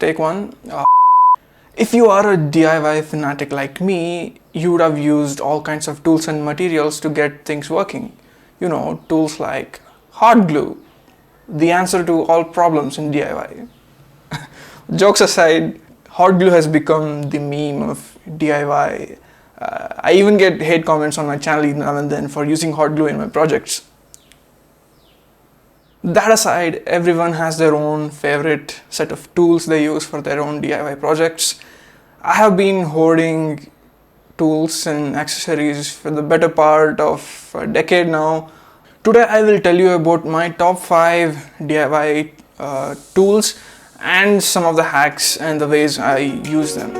take one. If you are a DIY fanatic like me, you would have used all kinds of tools and materials to get things working. You know, tools like hot glue, the answer to all problems in DIY. Jokes aside, hot glue has become the meme of DIY. I even get hate comments on my channel now and then for using hot glue in my projects. That aside, everyone has their own favorite set of tools they use for their own DIY projects. I have been hoarding tools and accessories for the better part of a decade now. Today I will tell you about my top 5 DIY tools and some of the hacks and the ways I use them.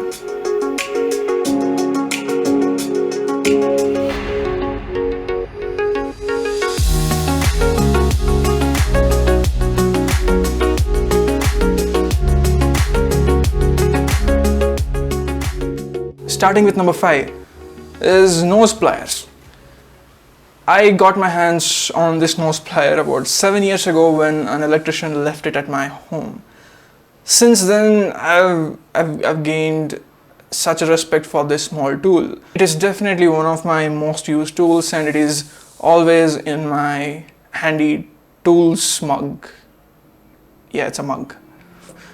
Starting with number 5 is nose pliers. I got my hands on this nose plier about 7 years ago when an electrician left it at my home. Since then, I've gained such a respect for this small tool. It is definitely one of my most used tools, and it is always in my handy tools mug. Yeah, it's a mug.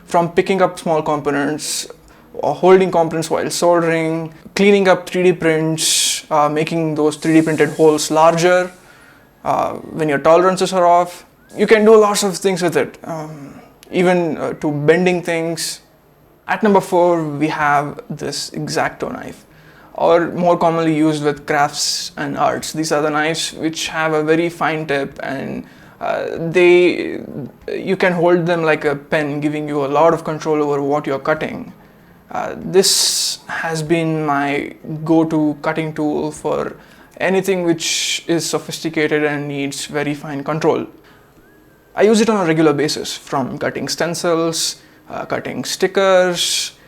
From picking up small components, or holding components while soldering, cleaning up 3D prints, making those 3D printed holes larger when your tolerances are off. You can do lots of things with it, even to bending things. At number 4, we have this X-Acto knife, or more commonly used with crafts and arts. These are the knives which have a very fine tip, and you can hold them like a pen, giving you a lot of control over what you're cutting. This has been my go-to cutting tool for anything which is sophisticated and needs very fine control. I use it on a regular basis, from cutting stencils, cutting stickers,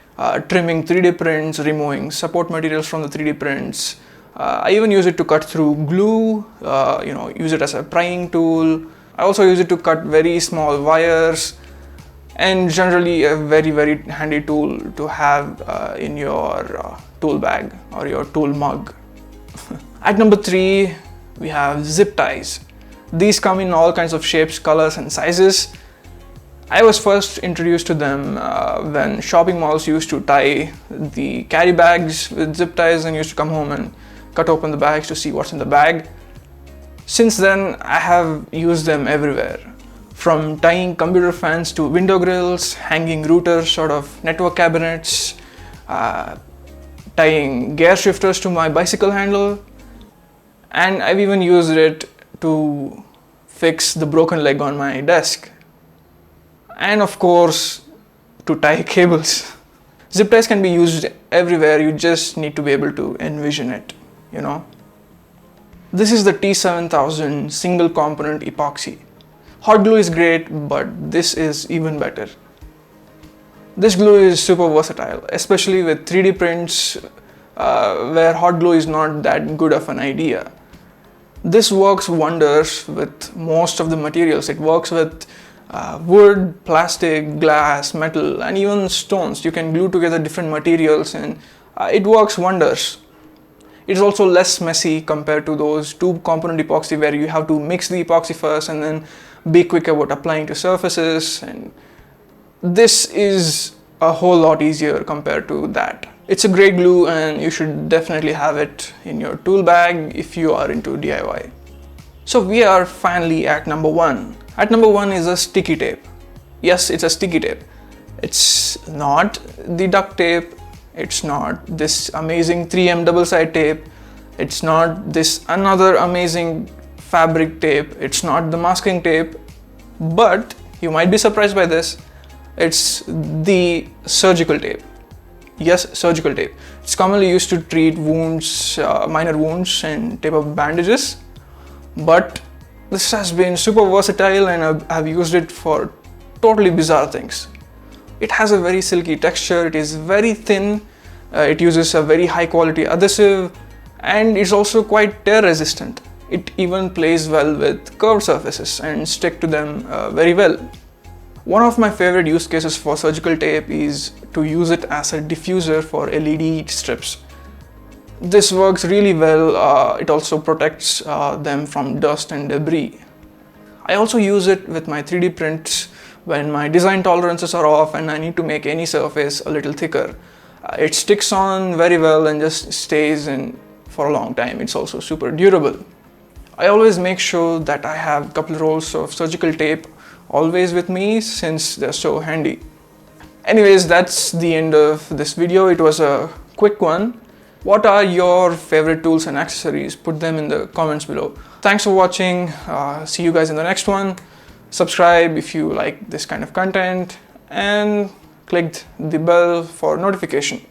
trimming 3D prints, removing support materials from the 3D prints. I even use it to cut through glue, use it as a prying tool. I also use it to cut very small wires, and generally a very handy tool to have in your tool bag or your tool mug. At number 3, we have zip ties. These come in all kinds of shapes, colors and sizes. I was first introduced to them when shopping malls used to tie the carry bags with zip ties and used to come home and cut open the bags to see what's in the bag. Since then, I have used them everywhere. From tying computer fans to window grills, hanging routers sort of network cabinets, tying gear shifters to my bicycle handle, and I've even used it to fix the broken leg on my desk. And of course, to tie cables. Zip ties can be used everywhere, you just need to be able to envision it, you know. This is the T7000 single component epoxy. Hot glue is great, but this is even better. This glue is super versatile, especially with 3D prints where hot glue is not that good of an idea. This works wonders with most of the materials. It works with wood, plastic, glass, metal, and even stones. You can glue together different materials and it works wonders. It is also less messy compared to those 2-component epoxy where you have to mix the epoxy first and then be quick about applying to surfaces, and this is a whole lot easier compared to that. It's a great glue and you should definitely have it in your tool bag if you are into DIY. So we are finally at number 1. At number 1 is a sticky tape. Yes, it's a sticky tape. It's not the duct tape. It's not this amazing 3M double-side tape. It's not this another amazing fabric tape. It's not the masking tape. But you might be surprised by this. It's the surgical tape. Yes, surgical tape. It's commonly used to treat wounds, minor wounds, and tape up bandages. But this has been super versatile and I've used it for totally bizarre things. It has a very silky texture, it is very thin, it uses a very high quality adhesive, and it's also quite tear resistant. It even plays well with curved surfaces and stick to them very well. One of my favorite use cases for surgical tape is to use it as a diffuser for LED strips. This works really well. It also protects them from dust and debris. I also use it with my 3D prints when my design tolerances are off and I need to make any surface a little thicker. It sticks on very well and just stays in for a long time. It's also super durable. I always make sure that I have a couple rolls of surgical tape always with me since they're so handy. Anyways, that's the end of this video. It was a quick one. What are your favorite tools and accessories? Put them in the comments below. Thanks for watching. See you guys in the next one. Subscribe if you like this kind of content and click the bell for notification.